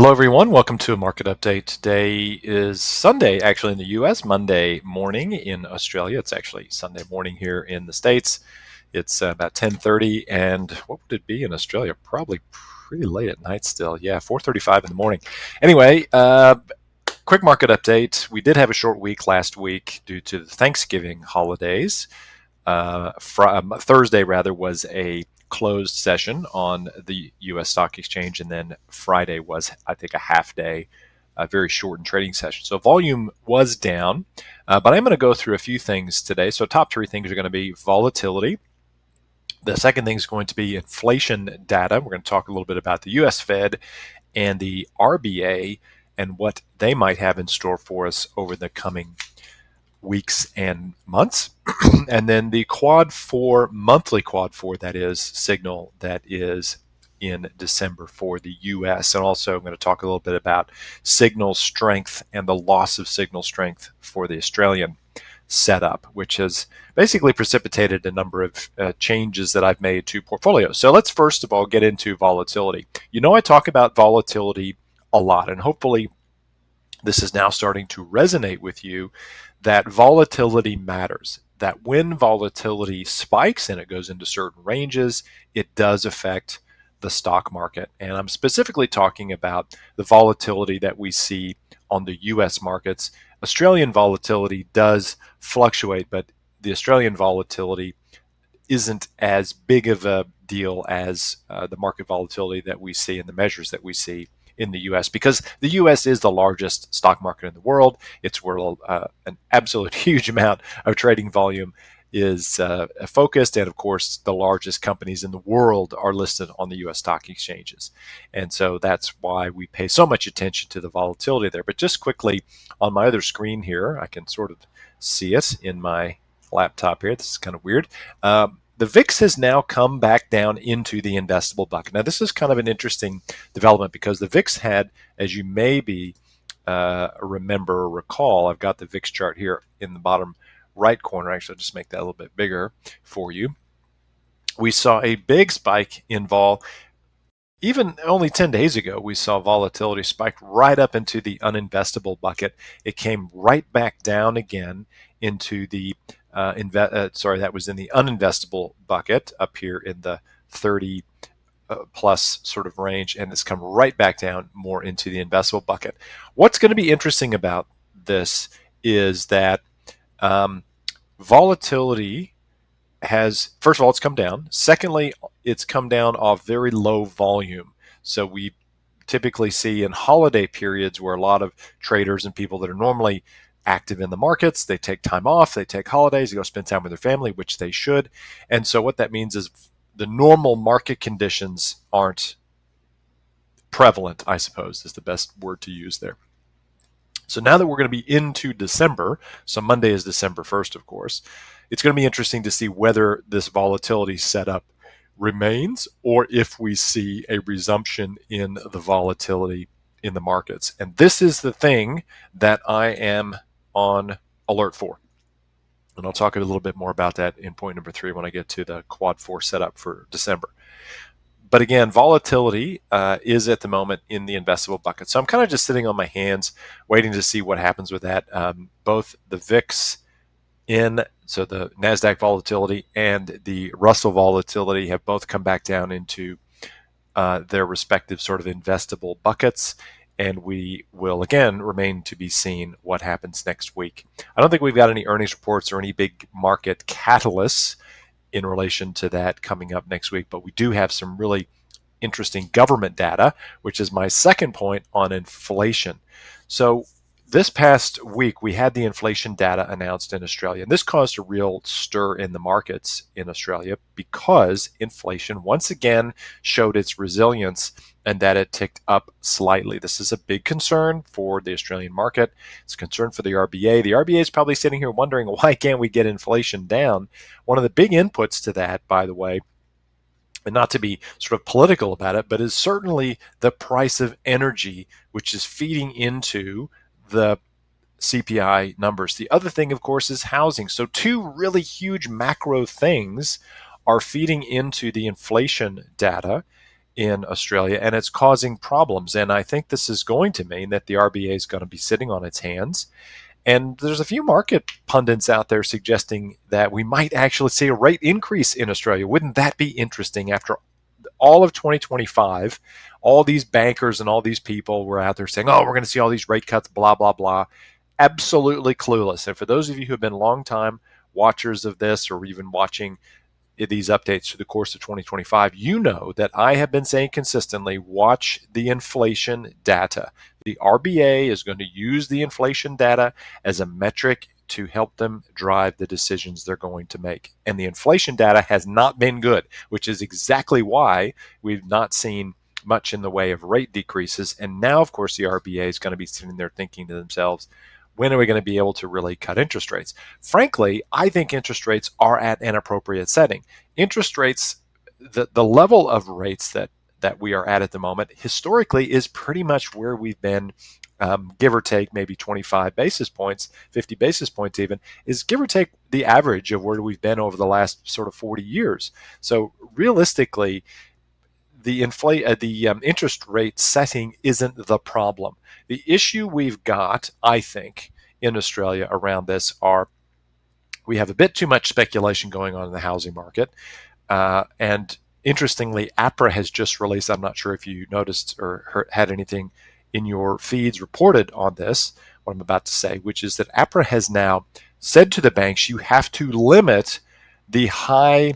Hello, everyone. Welcome to a market update. Today is Sunday, actually, in the U.S., Monday morning in Australia. It's actually Sunday morning here in the States. It's about 10:30, and what would it be in Australia? Probably pretty late at night still. Yeah, 4:35 in the morning. Anyway, quick market update. We did have a short week last week due to the Thanksgiving holidays. Thursday rather was a closed session on the U.S. stock exchange, and then Friday was, I think, a half day, a very shortened trading session. So volume was down, but I'm going to go through a few things today. So top three things are going to be volatility. The second thing is going to be inflation data. We're going to talk a little bit about the U.S. Fed and the RBA and what they might have in store for us over the coming weeks and months. And then the quad 4, monthly quad 4, that is, signal that is in December for the US. And also, I'm going to talk a little bit about signal strength and the loss of signal strength for the Australian setup, which has basically precipitated a number of changes that I've made to portfolios. So let's first of all get into volatility. You know, I talk about volatility a lot, and hopefully this is now starting to resonate with you, that volatility matters, that when volatility spikes and it goes into certain ranges, it does affect the stock market. And I'm specifically talking about the volatility that we see on the US markets. Australian volatility does fluctuate, but the Australian volatility isn't as big of a deal as the market volatility that we see and the measures that we see in the US, because the US is the largest stock market in the world. It's where an absolute huge amount of trading volume is focused. And of course, the largest companies in the world are listed on the US stock exchanges. And so that's why we pay so much attention to the volatility there. But just quickly, on my other screen here, I can sort of see it in my laptop here. This is kind of weird. The VIX has now come back down into the investable bucket. Now, this is kind of an interesting development because the VIX had, as you maybe remember or recall, I've got the VIX chart here in the bottom right corner. Actually, I'll just make that a little bit bigger for you. We saw a big spike in vol. Even only 10 days ago, we saw volatility spike right up into the uninvestable bucket. It came right back down again into the that was in the uninvestable bucket up here in the 30 plus sort of range, and it's come right back down more into the investable bucket. What's going to be interesting about this is that volatility has, first of all, it's come down. Secondly, it's come down off very low volume. So we typically see in holiday periods where a lot of traders and people that are normally active in the markets, they take time off, they take holidays, they go spend time with their family, which they should. And so what that means is the normal market conditions aren't prevalent, I suppose, is the best word to use there. So now that we're going to be into December, so Monday is December 1st, of course, it's going to be interesting to see whether this volatility setup remains or if we see a resumption in the volatility in the markets. And this is the thing that I am on alert for. And I'll talk a little bit more about that in point number 3 when I get to the quad 4 setup for December. But again, volatility is at the moment in the investable bucket. So I'm kind of just sitting on my hands, waiting to see what happens with that. Both the VIX so the NASDAQ volatility and the Russell volatility have both come back down into their respective sort of investable buckets. And we will, again, remain to be seen what happens next week. I don't think we've got any earnings reports or any big market catalysts in relation to that coming up next week, but we do have some really interesting government data, which is my second point on inflation. So this past week, we had the inflation data announced in Australia, and this caused a real stir in the markets in Australia because inflation once again showed its resilience and that it ticked up slightly. This is a big concern for the Australian market. It's a concern for the RBA. The RBA is probably sitting here wondering, why can't we get inflation down? One of the big inputs to that, by the way, and not to be sort of political about it, but is certainly the price of energy, which is feeding into the CPI numbers. The other thing, of course, is housing. So two really huge macro things are feeding into the inflation data. in Australia, and it's causing problems. And I think this is going to mean that the RBA is going to be sitting on its hands. And there's a few market pundits out there suggesting that we might actually see a rate increase in Australia. Wouldn't that be interesting? After all of 2025, all these bankers and all these people were out there saying, oh, we're going to see all these rate cuts, blah, blah, blah. Absolutely clueless. And for those of you who have been longtime watchers of this, or even watching these updates through the course of 2025, you know that I have been saying consistently, watch the inflation data. The RBA is going to use the inflation data as a metric to help them drive the decisions they're going to make. And the inflation data has not been good, which is exactly why we've not seen much in the way of rate decreases. And now, of course, the RBA is going to be sitting there thinking to themselves, when are we going to be able to really cut interest rates? Frankly, I think interest rates are at an appropriate setting. Interest rates, the level of rates that we are at the moment, historically is pretty much where we've been, give or take maybe 25 basis points, 50 basis points even, is give or take the average of where we've been over the last sort of 40 years. So realistically, the interest rate setting isn't the problem. The issue we've got, I think, in Australia around this are we have a bit too much speculation going on in the housing market. And interestingly, APRA has just released, I'm not sure if you noticed or had anything in your feeds reported on this, what I'm about to say, which is that APRA has now said to the banks, you have to limit the high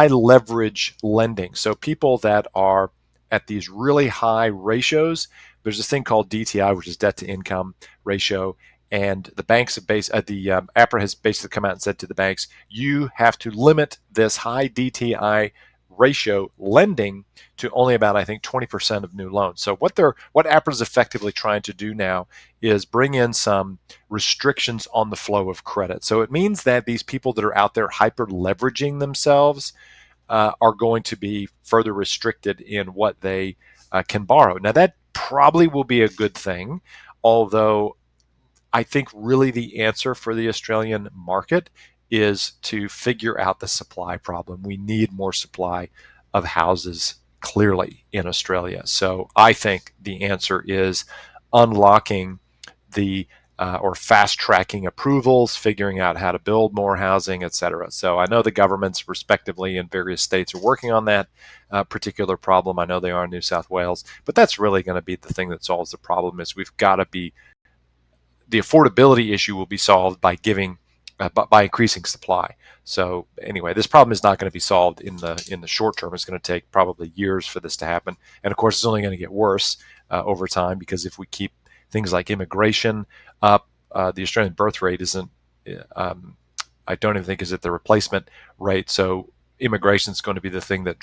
leverage lending. So people that are at these really high ratios, there's this thing called DTI, which is debt to income ratio. And the banks have APRA has basically come out and said to the banks, you have to limit this high DTI ratio lending to only about, I think, 20% of new loans. So what APRA is effectively trying to do now is bring in some restrictions on the flow of credit. So it means that these people that are out there hyper leveraging themselves are going to be further restricted in what they can borrow. Now that probably will be a good thing, although I think really the answer for the Australian market is to figure out the supply problem. We need more supply of houses clearly in Australia. So I think the answer is unlocking the or fast tracking approvals, figuring out how to build more housing, et cetera. So I know the governments respectively in various states are working on that particular problem. I know they are in New South Wales, but that's really going to be the thing that solves the problem. Is we've got to be the affordability issue will be solved by by increasing supply. So anyway, this problem is not going to be solved in the short term. It's going to take probably years for this to happen, and of course, it's only going to get worse over time because if we keep things like immigration up, the Australian birth rate isn't. I don't even think is at the replacement rate. So immigration is going to be the thing that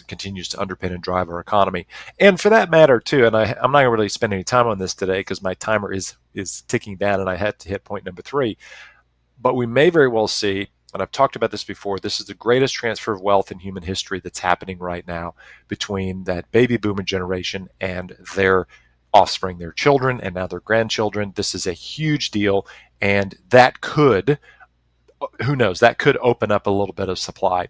continues to underpin and drive our economy. And for that matter, too, and I'm not going to really spend any time on this today because my timer is ticking down and I had to hit point number 3. But we may very well see, and I've talked about this before, this is the greatest transfer of wealth in human history that's happening right now between that baby boomer generation and their offspring, their children, and now their grandchildren. This is a huge deal, and that could, who knows, that could open up a little bit of supply.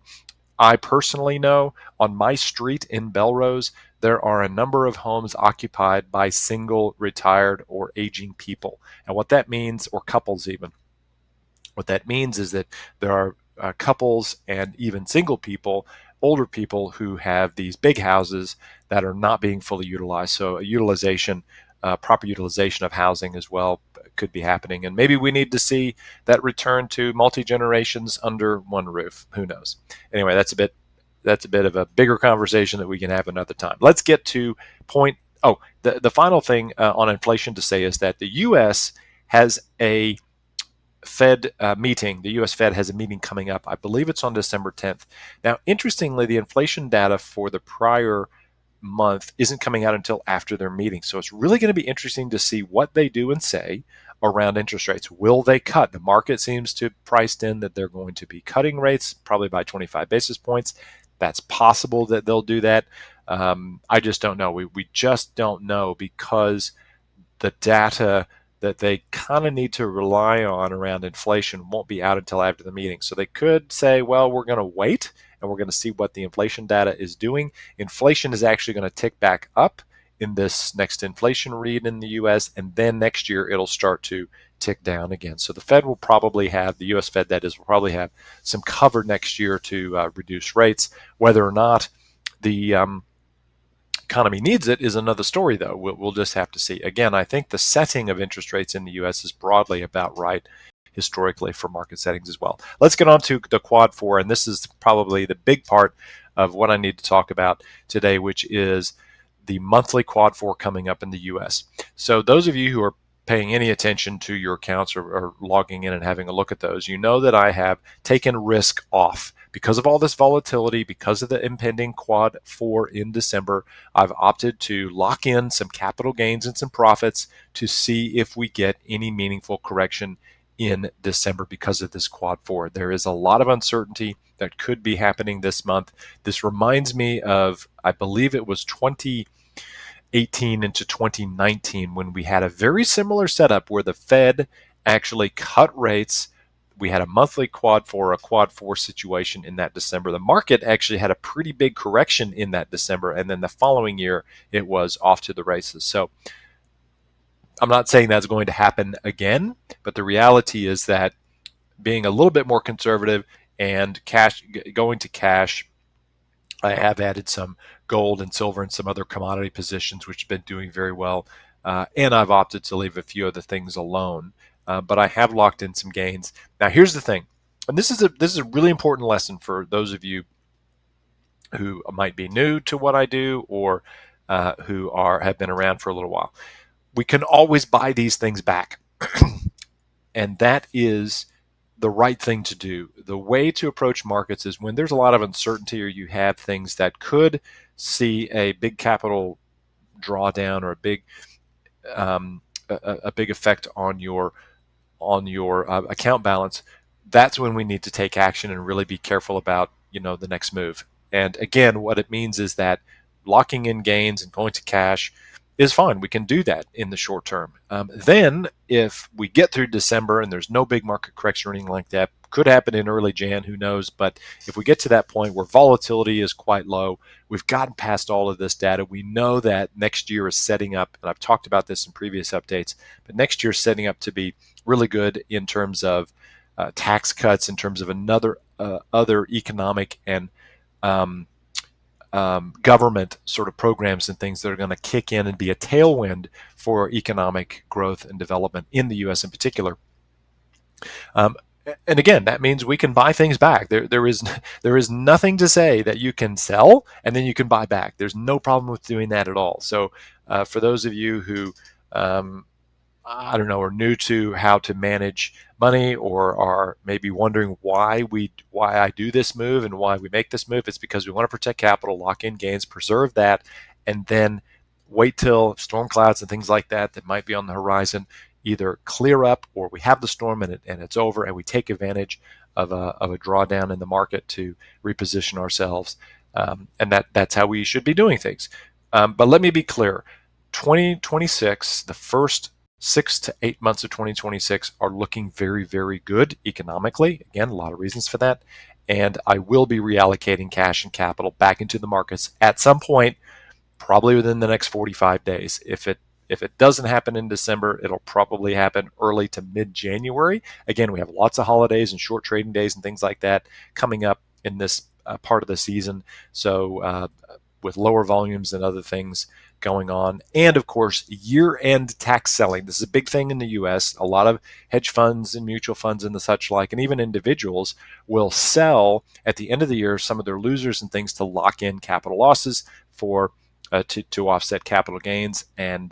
I personally know on my street in Belrose, there are a number of homes occupied by single, retired, or aging people. And what that means, or couples even, what that means is that there are couples and even single people, older people who have these big houses that are not being fully utilized. So proper utilization of housing as well could be happening. And maybe we need to see that return to multi-generations under one roof. Who knows? Anyway, that's a bit of a bigger conversation that we can have another time. Let's get to point. Oh, the final thing on inflation to say is that the U.S. has a Fed meeting. The U.S. Fed has a meeting coming up. I believe it's on December 10th. Now, interestingly, the inflation data for the prior month isn't coming out until after their meeting. So it's really going to be interesting to see what they do and say around interest rates. Will they cut? The market seems to priced in that they're going to be cutting rates probably by 25 basis points. That's possible that they'll do that. I just don't know. We just don't know because the data that they kind of need to rely on around inflation won't be out until after the meeting. So they could say, well, we're going to wait and we're going to see what the inflation data is doing. Inflation is actually going to tick back up in this next inflation read in the US, and then next year it'll start to tick down again. So the Fed will probably have, the US Fed that is, will probably have some cover next year to reduce rates. Whether or not the economy needs it is another story, though. We'll just have to see. Again, I think the setting of interest rates in the U.S. is broadly about right historically for market settings as well. Let's get on to the Quad 4, and this is probably the big part of what I need to talk about today, which is the monthly Quad 4 coming up in the U.S. So those of you who are paying any attention to your accounts or logging in and having a look at those, you know that I have taken risk off. Because of all this volatility, because of the impending Quad 4 in December, I've opted to lock in some capital gains and some profits to see if we get any meaningful correction in December because of this Quad 4. There is a lot of uncertainty that could be happening this month. This reminds me of, I believe it was 2018 into 2019 when we had a very similar setup where the Fed actually cut rates. We had a monthly Quad 4, a Quad 4 situation in that December. The market actually had a pretty big correction in that December, and then the following year it was off to the races. So I'm not saying that's going to happen again, but the reality is that being a little bit more conservative and going to cash, I have added some gold and silver and some other commodity positions, which have been doing very well. And I've opted to leave a few other things alone. But I have locked in some gains. Now, here's the thing, and this is a really important lesson for those of you who might be new to what I do or who have been around for a little while. We can always buy these things back, and that is the right thing to do. The way to approach markets is when there's a lot of uncertainty or you have things that could see a big capital drawdown or a big effect on your account balance. That's when we need to take action and really be careful about the next move. And again, what it means is that locking in gains and going to cash is fine. We can do that in the short term. Then if we get through December and there's no big market correction or anything like that, could happen in early Jan, who knows? But if we get to that point where volatility is quite low, we've gotten past all of this data. We know that next year is setting up, and I've talked about this in previous updates, but next year is setting up to be really good in terms of tax cuts, in terms of other economic and government sort of programs and things that are going to kick in and be a tailwind for economic growth and development in the U.S. in particular. And again, that means we can buy things back. There is nothing to say that you can sell and then you can buy back. There's no problem with doing that at all. So for those of you who I don't know, are new to how to manage money or are maybe wondering why I do this move and why we make this move, it's because we want to protect capital, lock in gains, preserve that, and then wait till storm clouds and things like that might be on the horizon either clear up or we have the storm and it's over and we take advantage of a drawdown in the market to reposition ourselves. And that's how we should be doing things. But let me be clear. 2026, the first 6 to 8 months of 2026 are looking very, very good economically. Again, a lot of reasons for that. And I will be reallocating cash and capital back into the markets at some point, probably within the next 45 days. If it doesn't happen in December, it'll probably happen early to mid-January. Again, we have lots of holidays and short trading days and things like that coming up in this part of the season. So with lower volumes and other things going on. And of course, year-end tax selling. This is a big thing in the US. A lot of hedge funds and mutual funds and the such like, and even individuals will sell at the end of the year some of their losers and things to lock in capital losses for to offset capital gains. And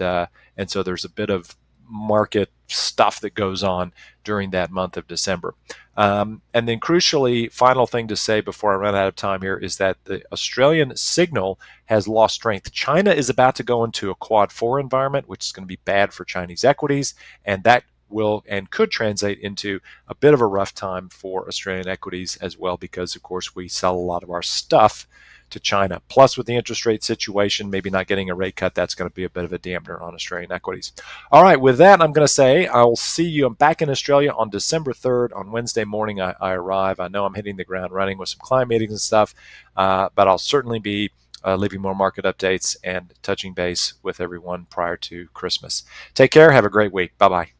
so there's a bit of market stuff that goes on during that month of December. And then crucially, final thing to say before I run out of time here is that the Australian signal has lost strength. China is about to go into a Quad 4 environment, which is going to be bad for Chinese equities, and that will and could translate into a bit of a rough time for Australian equities as well, because of course we sell a lot of our stuff to China. Plus, with the interest rate situation, maybe not getting a rate cut, that's going to be a bit of a dampener on Australian equities. All right, with that, I'm going to say I'll see you. I'm back in Australia on December 3rd. On Wednesday morning, I arrive. I know I'm hitting the ground running with some client meetings and stuff, but I'll certainly be leaving more market updates and touching base with everyone prior to Christmas. Take care. Have a great week. Bye-bye.